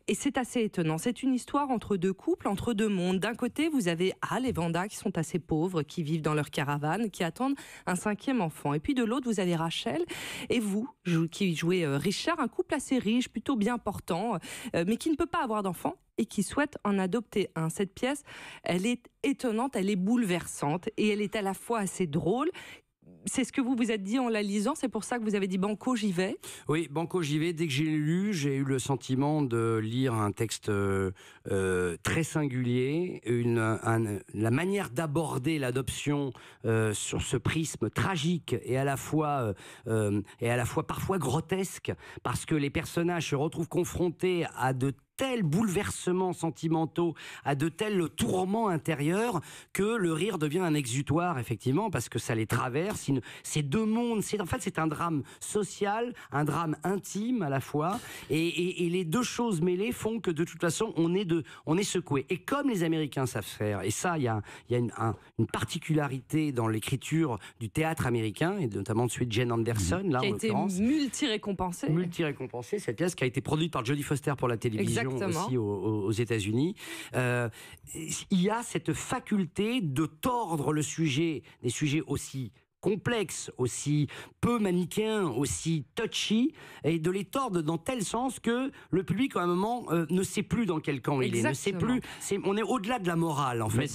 Et c'est assez étonnant. C'est une histoire entre deux couples, entre deux mondes. D'un côté, vous avez Al et Vanda qui sont assez pauvres, qui vivent dans leur caravane, qui attendent un cinquième enfant. Et puis de l'autre, vous avez Rachel et vous, qui jouez Richard, un couple assez riche, plutôt bien portant, mais qui ne peut pas avoir d'enfant et qui souhaite en adopter un. Cette pièce, elle est étonnante, elle est bouleversante et elle est à la fois assez drôle. C'est ce que vous vous êtes dit en la lisant, c'est pour ça que vous avez dit banco, j'y vais. Oui, banco, j'y vais. Dès que j'ai lu, j'ai eu le sentiment de lire un texte très singulier, la manière d'aborder l'adoption sur ce prisme tragique et à la fois parfois grotesque, parce que les personnages se retrouvent confrontés à de tels bouleversements sentimentaux, à de tels tourments intérieurs, que le rire devient un exutoire, effectivement, parce que ça les traverse. Ces deux mondes, c'est un drame social, un drame intime à la fois, et les deux choses mêlées font que de toute façon, on est secoué. Et comme les Américains savent faire, et ça, il y a une particularité dans l'écriture du théâtre américain, et notamment de celui de Jane Anderson, là, qui a en été l'occurrence. multi-récompensée. Multi-récompensée, cette pièce qui a été produite par Jodie Foster pour la télévision. Exactement. Aussi aux États-Unis. Il y a cette faculté de tordre le sujet, des sujets aussi complexes, aussi peu manichéens, aussi touchy, et de les tordre dans tel sens que le public, à un moment, ne sait plus dans quel camp il est. Ne sait plus. On est au-delà de la morale, en fait.